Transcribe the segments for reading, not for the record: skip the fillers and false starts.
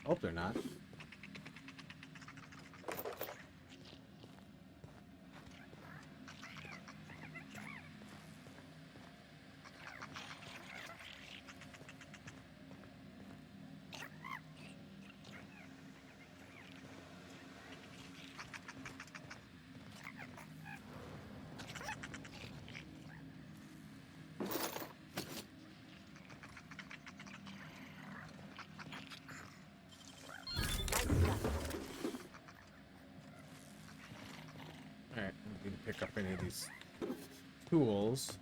Hope they're not. Alright, we can pick up any of these tools.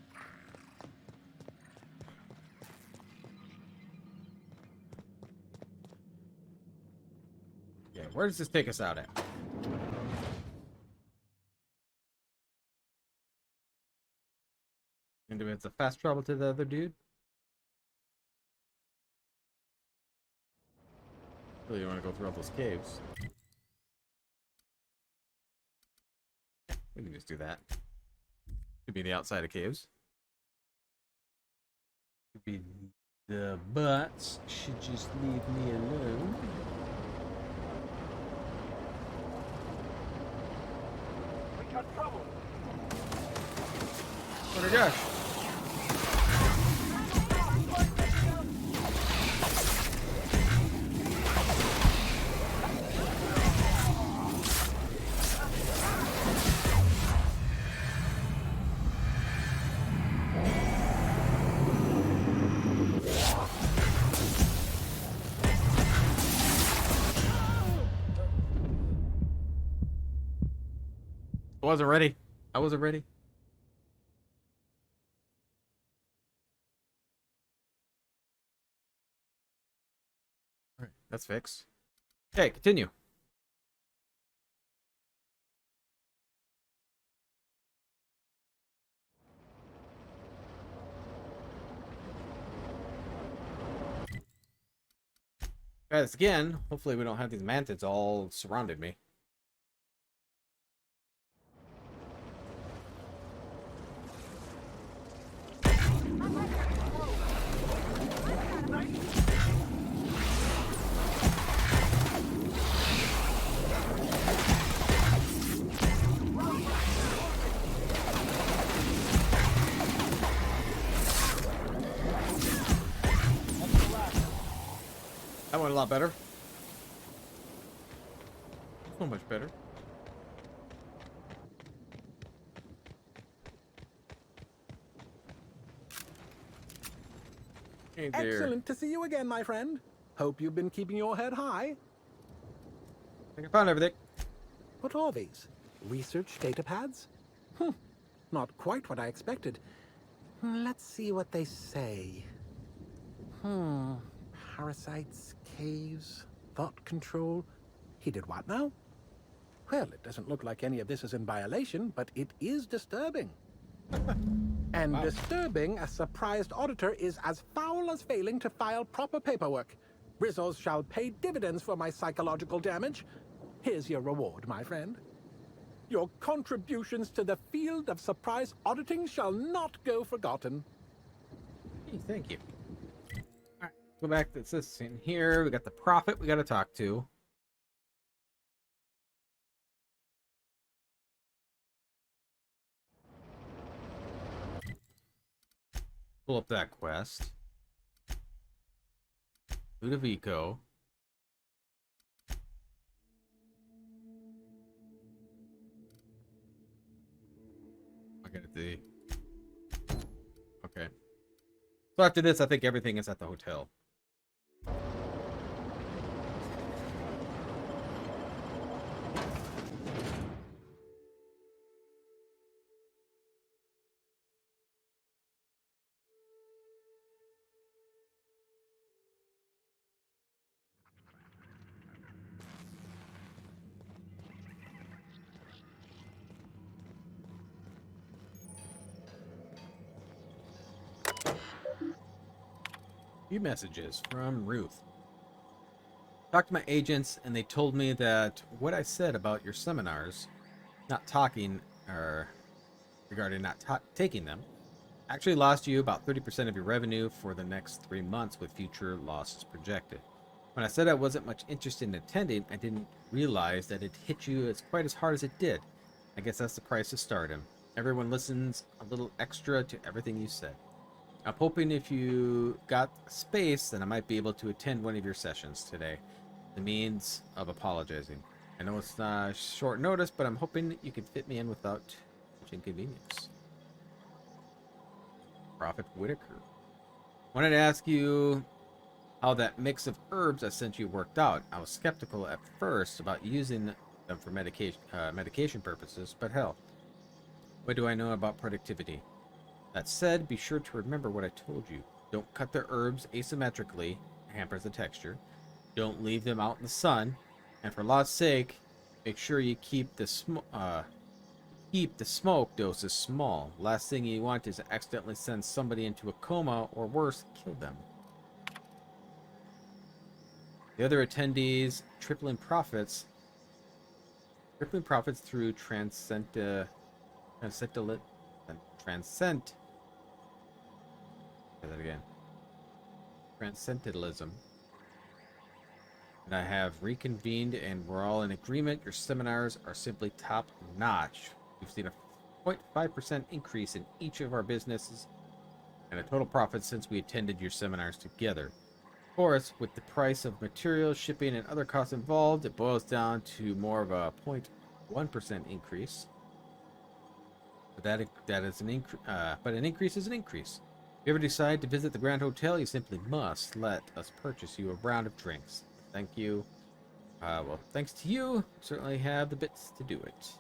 Yeah, where does this take us out at? And it's a fast travel to the other dude? Really, you want to go through all those caves? We can just do that. Could be the outside of caves. Could be the butts. Should just leave me alone. We got trouble. Oh my gosh. I wasn't ready. I wasn't ready. All right, that's fixed. Okay, continue. Guys, again, hopefully we don't have these mantids all surrounded me. That went a lot better. So much better. Hey there. Excellent to see you again, my friend. Hope you've been keeping your head high. I think I found everything. What are these? Research data pads? Not quite what I expected. Let's see what they say. Parasites, caves, thought control. He did what now? Well, it doesn't look like any of this is in violation, but it is disturbing. And Wow. disturbing a surprised auditor is as foul as failing to file proper paperwork. Rizos shall pay dividends for my psychological damage. Here's your reward, my friend. Your contributions to the field of surprise auditing shall not go forgotten. Hey, thank you. Alright, go back to this in here. We got the prophet we got to talk to. Pull up that quest. Ludovico. I got the. Okay. So after this, I think everything is at the hotel. Few messages from Ruth. Talked to my agents, and they told me that what I said about your seminars, not talking, or regarding not taking them, actually lost you about 30% of your revenue for the next 3 months with future losses projected. When I said I wasn't much interested in attending, I didn't realize that it hit you as quite as hard as it did. I guess that's the price of stardom. Everyone listens a little extra to everything you said. I'm hoping if you got space, then I might be able to attend one of your sessions today. The means of apologizing. I know it's not short notice, but I'm hoping you can fit me in without much inconvenience. Prophet Whitaker. Wanted to ask you how that mix of herbs I sent you worked out. I was skeptical at first about using them for medication purposes, but hell, what do I know about productivity? That said, be sure to remember what I told you. Don't cut the herbs asymmetrically, it hampers the texture. Don't leave them out in the sun, and for law's sake, make sure you keep the smoke doses small. Last thing you want is to accidentally send somebody into a coma, or worse, kill them. The other attendees tripling profits through transcendentalism. Say that again. Transcendentalism. And I have reconvened, and we're all in agreement. Your seminars are simply top notch. We've seen a 0.5% increase in each of our businesses, and a total profit since we attended your seminars together. Of course, with the price of materials, shipping, and other costs involved, it boils down to more of a 0.1% increase. But that is an increase. But an increase is an increase. If you ever decide to visit the Grand Hotel, you simply must let us purchase you a round of drinks. Thank you. Well, thanks to you, certainly have the bits to do it.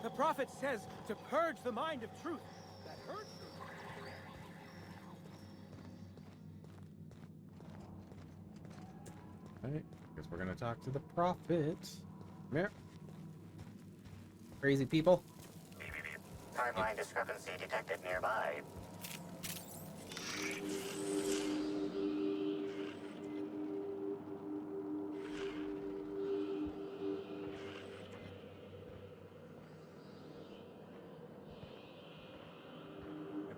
The prophet says to purge the mind of truth. That hurts. Alright, guess we're gonna talk to the prophet. Come here. Crazy people. Timeline discrepancy detected nearby.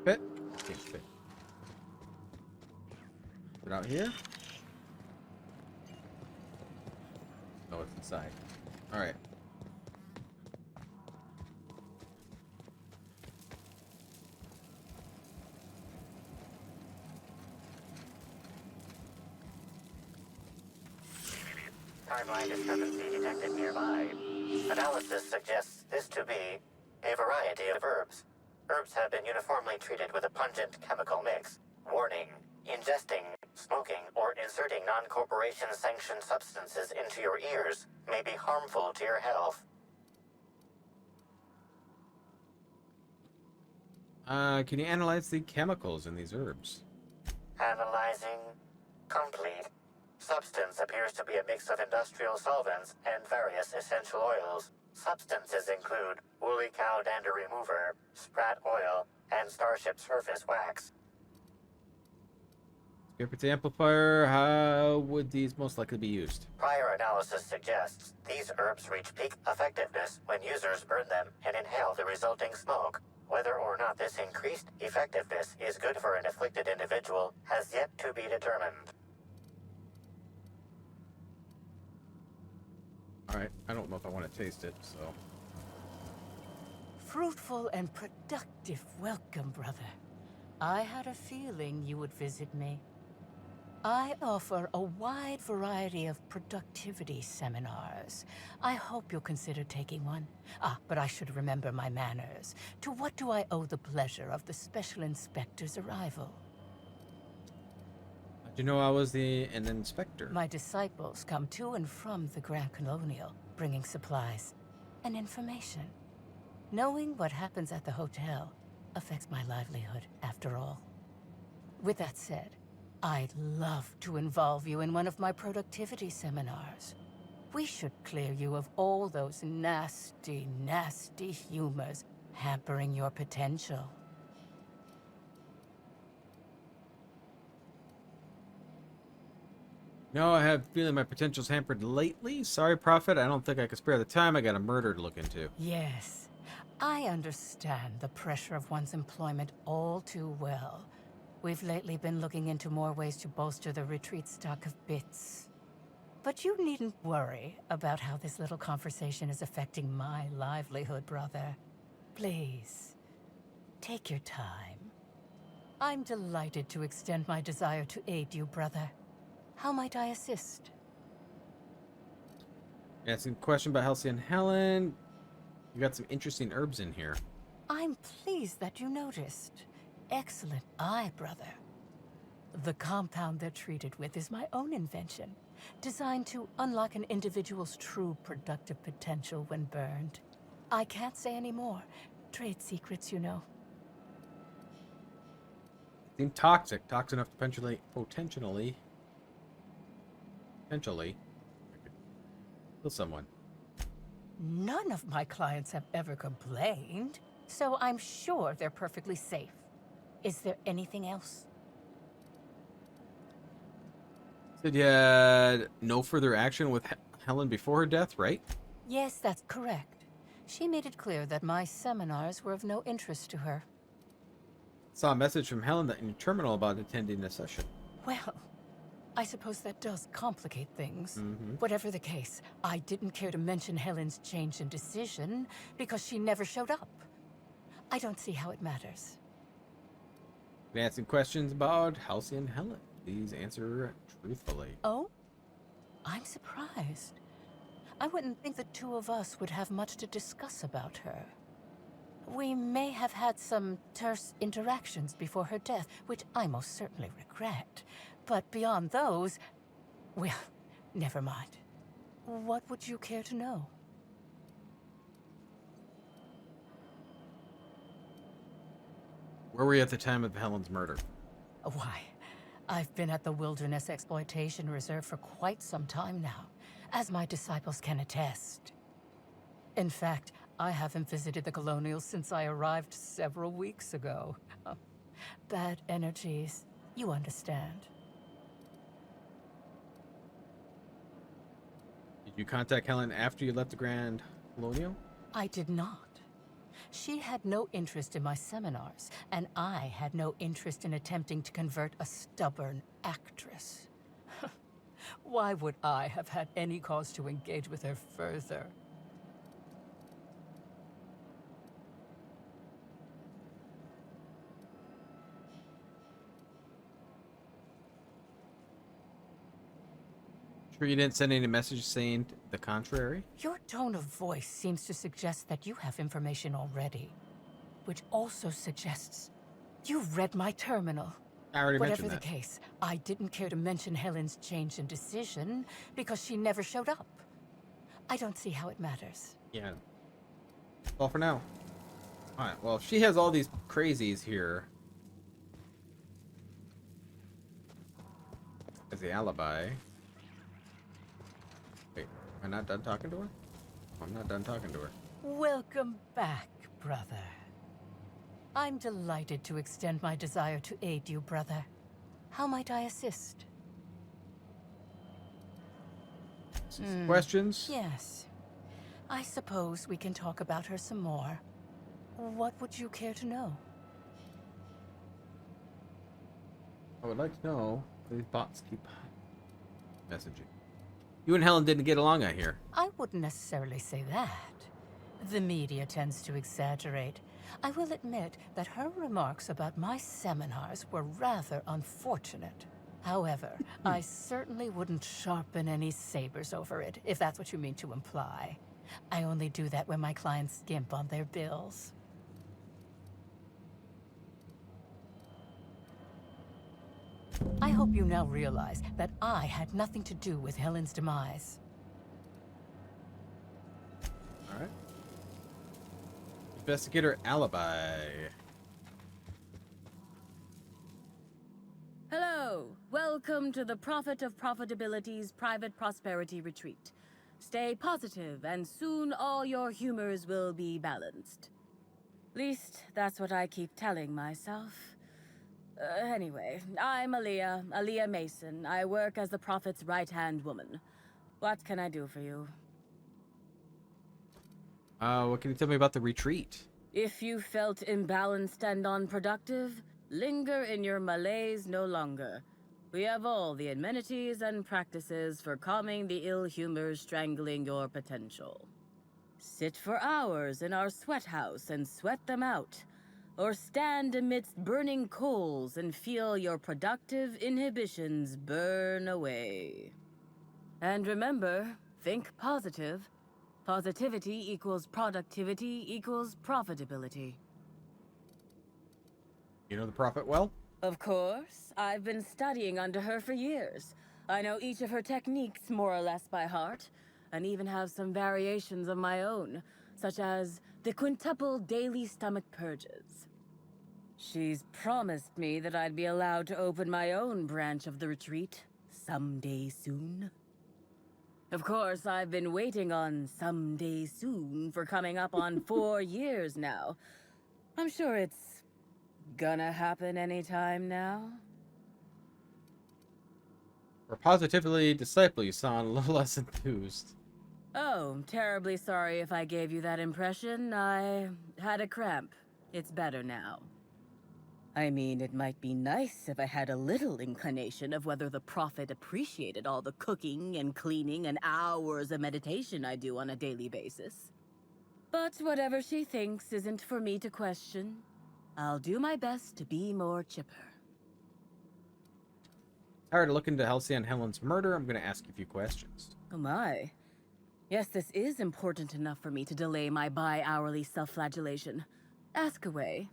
Fit? Can't fit. Put it out here? Oh, it's inside. Alright. Timeline discrepancy detected nearby. Analysis suggests this to be a variety of herbs. Herbs have been uniformly treated with a pungent chemical mix. Warning: ingesting, smoking, or inserting non-corporation sanctioned substances into your ears may be harmful to your health. Can you analyze the chemicals in these herbs? Analyzing. Complete. Substance appears to be a mix of industrial solvents and various essential oils. Substances include woolly cow dander remover, sprat oil, and starship surface wax. Discrepancy amplifier, how would these most likely be used? Prior analysis suggests these herbs reach peak effectiveness when users burn them and inhale the resulting smoke. Whether or not this increased effectiveness is good for an afflicted individual has yet to be determined. Alright, I don't know if I want to taste it, so... Fruitful and productive welcome, brother. I had a feeling you would visit me. I offer a wide variety of productivity seminars. I hope you'll consider taking one. But I should remember my manners. To what do I owe the pleasure of the Special Inspector's arrival? How'd you know I was an inspector? My disciples come to and from the Grand Colonial, bringing supplies and information. Knowing what happens at the hotel affects my livelihood, after all. With that said, I'd love to involve you in one of my productivity seminars. We should clear you of all those nasty, nasty humors hampering your potential. No, I have a feeling my potential's hampered lately. Sorry, Prophet, I don't think I can spare the time. I got a murder to look into. Yes, I understand the pressure of one's employment all too well. We've lately been looking into more ways to bolster the retreat stock of bits. But you needn't worry about how this little conversation is affecting my livelihood, brother. Please, take your time. I'm delighted to extend my desire to aid you, brother. How might I assist? Asking a question about Halcyon Helen. You got some interesting herbs in here. I'm pleased that you noticed. Excellent eye, brother. The compound they're treated with is my own invention, designed to unlock an individual's true productive potential when burned. I can't say any more. Trade secrets, you know. Seem toxic. Toxic enough to potentially kill someone. None of my clients have ever complained, so I'm sure they're perfectly safe. Is there anything else? Said you had no further action with Helen before her death, right? Yes, that's correct. She made it clear that my seminars were of no interest to her. Saw a message from Helen in your terminal about attending a session. Well, I suppose that does complicate things. Mm-hmm. Whatever the case, I didn't care to mention Helen's change in decision because she never showed up. I don't see how it matters. Been asking questions about Halcyon Helen. Please answer truthfully. Oh? I'm surprised. I wouldn't think the two of us would have much to discuss about her. We may have had some terse interactions before her death, which I most certainly regret. But beyond those, well, never mind. What would you care to know? Where were you at the time of Helen's murder? Why, I've been at the Wilderness Exploitation Reserve for quite some time now, as my disciples can attest. In fact, I haven't visited the Colonials since I arrived several weeks ago. Bad energies, you understand. Did you contact Helen after you left the Grand Colonial? I did not. She had no interest in my seminars, and I had no interest in attempting to convert a stubborn actress. Why would I have had any cause to engage with her further? Sure you didn't send any message saying the contrary? Your tone of voice seems to suggest that you have information already, which also suggests you've read my terminal. I already Whatever mentioned the that. case, I didn't care to mention Helen's change in decision because she never showed up. I don't see how it matters. Yeah. That's all for now. Alright, well, if she has all these crazies here as the alibi. Wait, am I not done talking to her? I'm not done talking to her. Welcome back, brother. I'm delighted to extend my desire to aid you, brother. How might I assist? Questions? Yes. I suppose we can talk about her some more. What would you care to know? I would like to know why these bots keep messaging. You and Helen didn't get along, I hear. I wouldn't necessarily say that. The media tends to exaggerate. I will admit that her remarks about my seminars were rather unfortunate. However, I certainly wouldn't sharpen any sabers over it, if that's what you mean to imply. I only do that when my clients skimp on their bills. I hope you now realize that I had nothing to do with Helen's demise. Alright. Investigator alibi. Hello, welcome to the Prophet of Profitability's Private Prosperity Retreat. Stay positive, and soon all your humors will be balanced. Least, that's what I keep telling myself. Anyway, I'm Aaliyah Mason. I work as the Prophet's right-hand woman. What can I do for you? What can you tell me about the retreat? If you felt imbalanced and unproductive, linger in your malaise no longer. We have all the amenities and practices for calming the ill humors strangling your potential. Sit for hours in our sweat house and sweat them out, or stand amidst burning coals and feel your productive inhibitions burn away. And remember, think positive. Positivity equals productivity equals profitability. You know the Prophet well? Of course, I've been studying under her for years. I know each of her techniques more or less by heart, and even have some variations of my own, such as the quintuple daily stomach purges. She's promised me that I'd be allowed to open my own branch of the retreat someday soon. Of course, I've been waiting on someday soon for coming up on 4 years now. I'm sure it's gonna happen anytime now. For positively disciple, you sound a little less enthused. Oh, terribly sorry if I gave you that impression. I had a cramp. It's better now. I mean, it might be nice if I had a little inclination of whether the Prophet appreciated all the cooking and cleaning and hours of meditation I do on a daily basis. But whatever she thinks isn't for me to question. I'll do my best to be more chipper. Tired of looking into Halcyon Helen's murder, I'm going to ask you a few questions. Oh my. Yes, this is important enough for me to delay my bi-hourly self-flagellation. Ask away.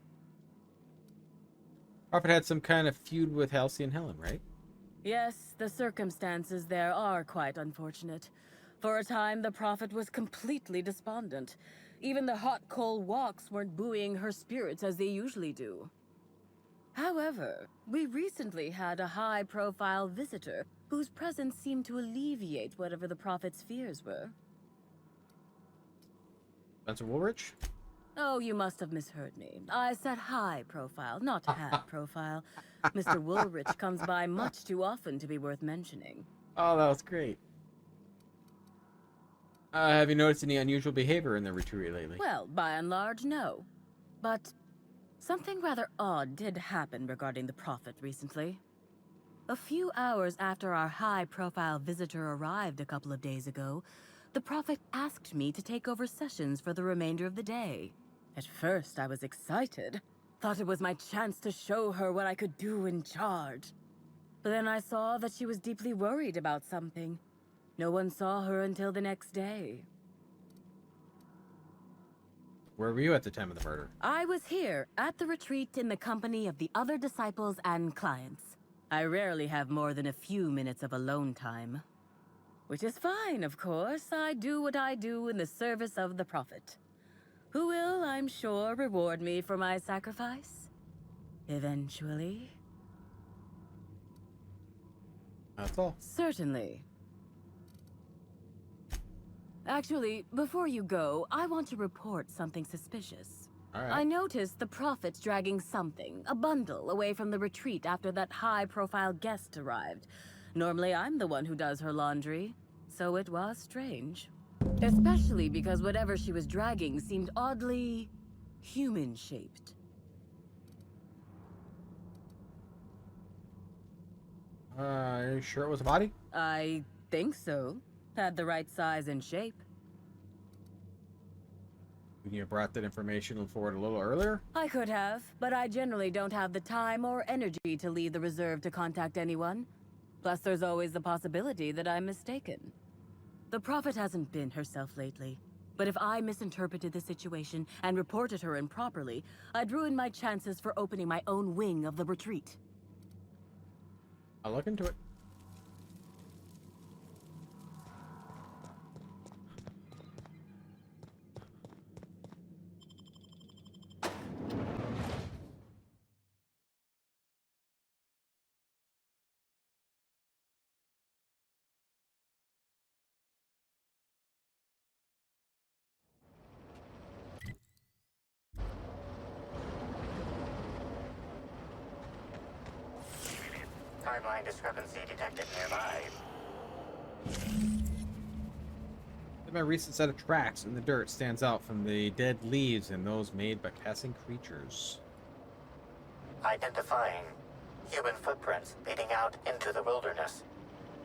Prophet had some kind of feud with Halcyon Helen, right? Yes, the circumstances there are quite unfortunate. For a time, the Prophet was completely despondent. Even the hot coal walks weren't buoying her spirits as they usually do. However, we recently had a high-profile visitor whose presence seemed to alleviate whatever the Prophet's fears were. Spencer Woolrich? Oh, you must have misheard me. I said high profile, not had profile. Mr. Woolrich comes by much too often to be worth mentioning. Oh, that was great. Have you noticed any unusual behavior in the retreat lately? Well, by and large, no. But something rather odd did happen regarding the Prophet recently. A few hours after our high-profile visitor arrived a couple of days ago, the Prophet asked me to take over sessions for the remainder of the day. At first, I was excited. Thought it was my chance to show her what I could do in charge. But then I saw that she was deeply worried about something. No one saw her until the next day. Where were you at the time of the murder? I was here, at the retreat in the company of the other disciples and clients. I rarely have more than a few minutes of alone time. Which is fine, of course. I do what I do in the service of the Prophet, who will, I'm sure, reward me for my sacrifice. Eventually. That's all. Certainly. Actually, before you go, I want to report something suspicious. All I right. noticed the Prophet's dragging something, a bundle, away from the retreat after that high-profile guest arrived. Normally, I'm the one who does her laundry, so it was strange. Especially because whatever she was dragging seemed oddly human-shaped. Are you sure it was a body? I think so. Had the right size and shape. Couldn't you have brought that information forward a little earlier? I could have, but I generally don't have the time or energy to leave the reserve to contact anyone. Plus, there's always the possibility that I'm mistaken. The Prophet hasn't been herself lately, but if I misinterpreted the situation and reported her improperly, I'd ruin my chances for opening my own wing of the retreat. I'll look into it. Timeline discrepancy detected nearby. My recent set of tracks in the dirt stands out from the dead leaves and those made by passing creatures. identifying human footprints leading out into the wilderness.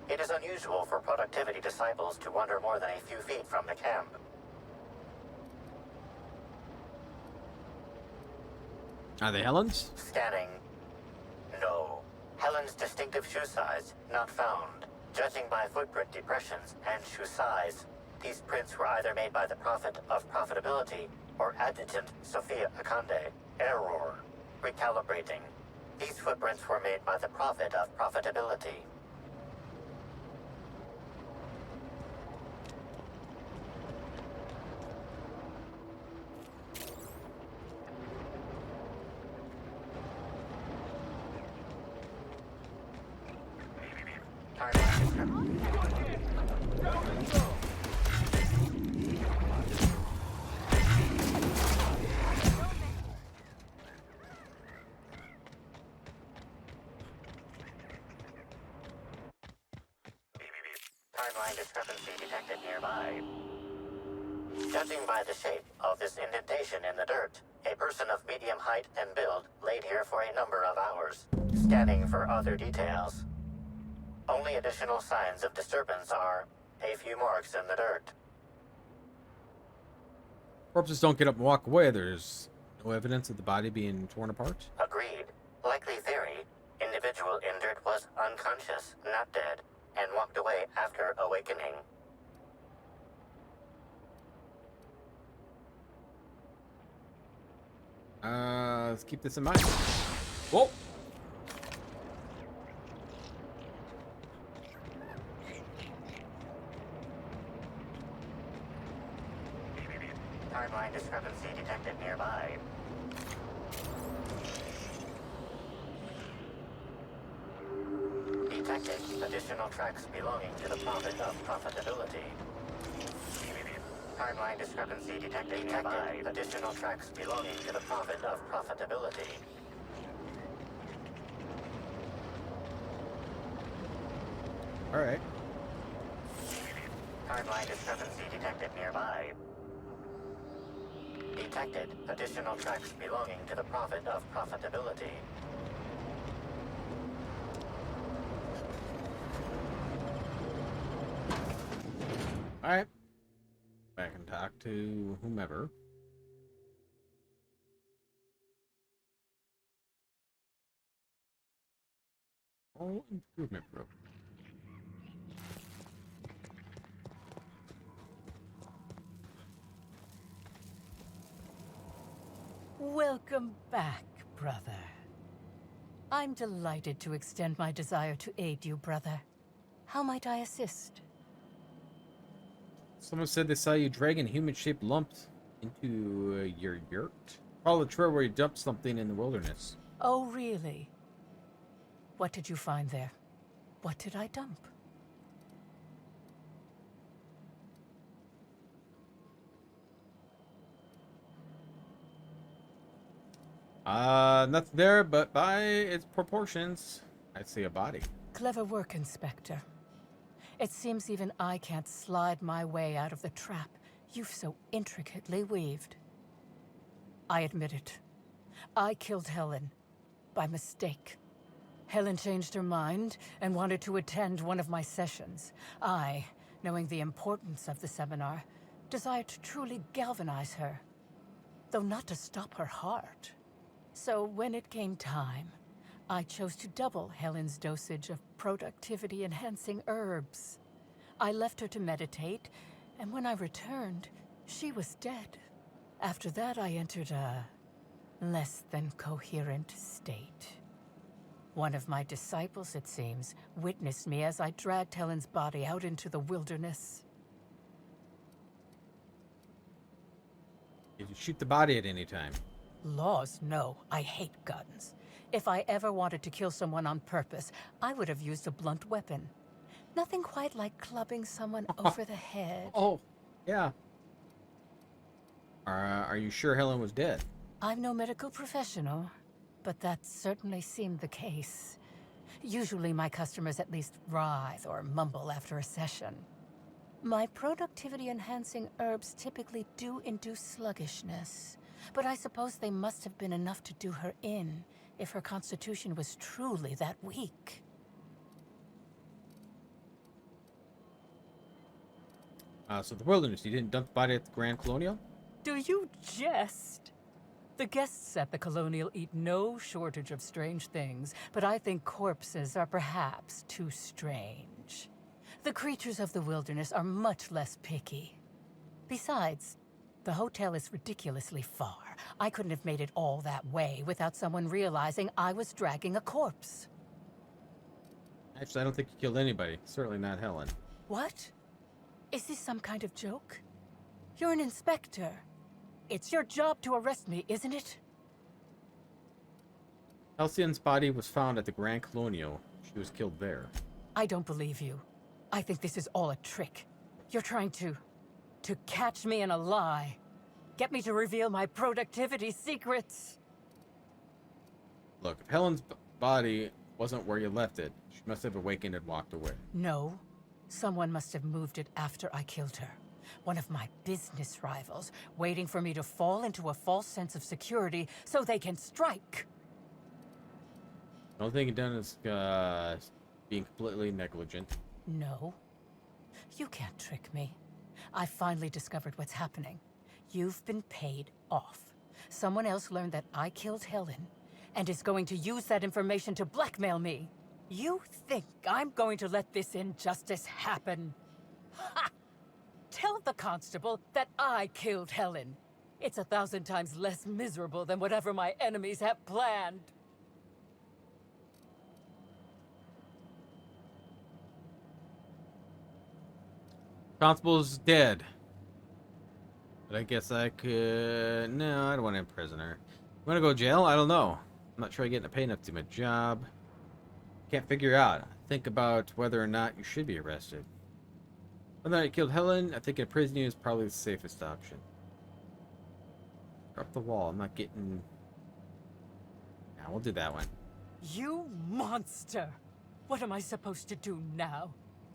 It is unusual for productivity disciples to wander more than a few feet from the camp. Are they Helen's? Scanning. No. Helen's distinctive shoe size not found. Judging by footprint depressions and shoe size, these prints were either made by the Prophet of Profitability or Adjutant Sophia Akande. Error. Recalibrating. These footprints were made by the Prophet of Profitability. Timeline discrepancy detected nearby. Judging by the shape of this indentation in the dirt, a person of medium height and build laid here for a number of hours. Scanning for other details. Only additional signs of disturbance are a few marks in the dirt. Corpses don't get up and walk away. There's no evidence of the body being torn apart. Agreed. Likely theory. Individual injured was unconscious, not dead, and walked away after awakening. Let's keep this in mind. Whoa! Timeline discrepancy detected nearby. Detected additional tracks belonging to the Prophet of Profitability. Timeline discrepancy detected nearby. Additional tracks belonging to the Prophet of Profitability. Alright. Timeline discrepancy detected nearby. Detected additional tracks belonging to the Prophet of Profitability. Alright. Back and talk to whomever. Oh, improvement program. Welcome back, brother. I'm delighted to extend my desire to aid you, brother. How might I assist? Someone said they saw you dragging a human-shaped lump into your yurt. Follow the trail where you dumped something in the wilderness. Oh, really? What did you find there? What did I dump? Nothing there, but by its proportions, I'd say a body. Clever work, Inspector. It seems even I can't slide my way out of the trap you've so intricately weaved. I admit it. I killed Helen. By mistake. Helen changed her mind and wanted to attend one of my sessions. I, knowing the importance of the seminar, desired to truly galvanize her, though not to stop her heart. So when it came time, I chose to double Helen's dosage of productivity-enhancing herbs. I left her to meditate, and when I returned, she was dead. After that, I entered a less than coherent state. One of my disciples, it seems, witnessed me as I dragged Helen's body out into the wilderness. Did you shoot the body at any time? Laws, no. I hate guns. If I ever wanted to kill someone on purpose, I would have used a blunt weapon. Nothing quite like clubbing someone over the head. Oh, yeah. Are you sure Helen was dead? I'm no medical professional, but that certainly seemed the case. Usually my customers at least writhe or mumble after a session. My productivity-enhancing herbs typically do induce sluggishness, but I suppose they must have been enough to do her in, if her constitution was truly that weak. So the wilderness, you didn't dump the body at the Grand Colonial? Do you jest? The guests at the Colonial eat no shortage of strange things, but I think corpses are perhaps too strange. The creatures of the wilderness are much less picky. Besides, the hotel is ridiculously far. I couldn't have made it all that way without someone realizing I was dragging a corpse. Actually, I don't think you killed anybody. Certainly not Helen. What? Is this some kind of joke? You're an inspector. It's your job to arrest me, isn't it? Halcyon's body was found at the Grand Colonial. She was killed there. I don't believe you. I think this is all a trick. You're trying to catch me in a lie. Get me to reveal my productivity secrets. Look, if Helen's body wasn't where you left it, she must have awakened and walked away. No. Someone must have moved it after I killed her. One of my business rivals, waiting for me to fall into a false sense of security so they can strike. The only thing you've done is being completely negligent. No. You can't trick me. I finally discovered what's happening. You've been paid off. Someone else learned that I killed Helen and is going to use that information to blackmail me. You think I'm going to let this injustice happen? Ha! Tell the constable that I killed Helen. It's 1,000 times less miserable than whatever my enemies have planned. Constable's dead. But I guess I could... No, I don't want to imprison her. You want to go to jail? I don't know. I'm not sure I'm getting paid enough to do my job. Can't figure out. Think about whether or not you should be arrested. Whether or not you killed Helen, I think imprisoning you is probably the safest option. Up the wall. I'm not getting... Yeah, we'll do that one. You monster! What am I supposed to do now?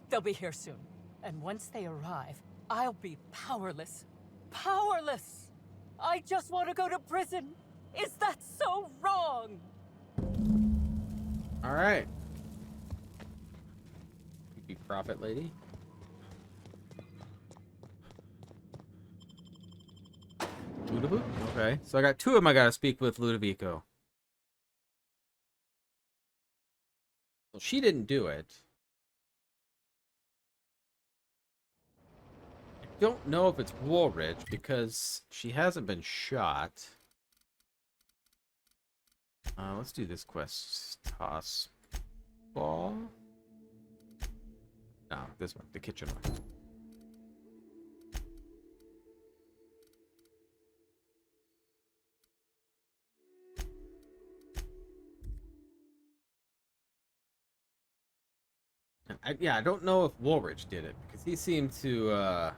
They'll be here soon. And once they arrive, I'll be powerless. Powerless! I just want to go to prison! Is that so wrong? Alright. Creepy prophet lady. Ludovico? Okay. So I got two of them I gotta speak with Ludovico. Well, she didn't do it. I don't know if it's Woolridge because she hasn't been shot. Let's do this quest. Toss ball. No, this one, the kitchen one. Yeah, I don't know if Woolridge did it because he seemed to, I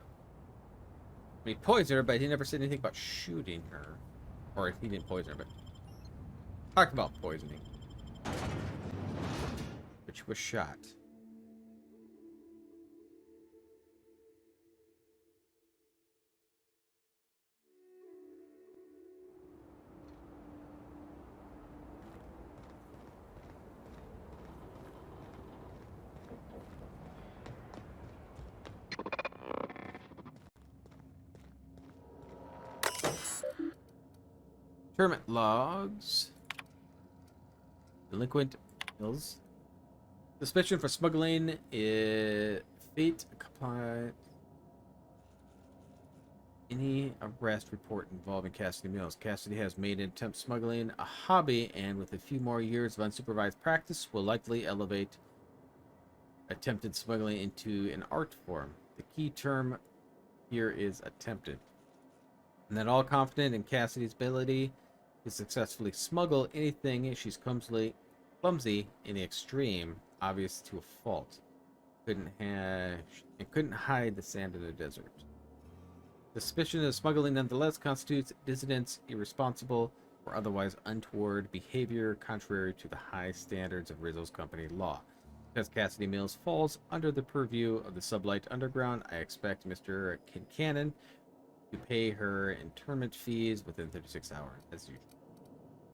mean, poison her, but he never said anything about shooting her, or if he didn't poison her, but talked about poisoning, but she was shot. Tournament logs. Delinquent bills. Suspicion for smuggling is fate compliant. Any arrest report involving Cassidy Mills. Cassidy has made attempt smuggling a hobby, and with a few more years of unsupervised practice, will likely elevate attempted smuggling into an art form. The key term here is attempted. And then all confident in Cassidy's ability to successfully smuggle anything, she's clumsy in the extreme, obvious to a fault. Couldn't hide the sand of the desert. Suspicion of smuggling nonetheless constitutes dissidence, irresponsible, or otherwise untoward behavior contrary to the high standards of Rizzo's company law. Because Cassidy Mills falls under the purview of the Sublight Underground, I expect Mr. Kincannon to pay her internment fees within 36 hours, as usual.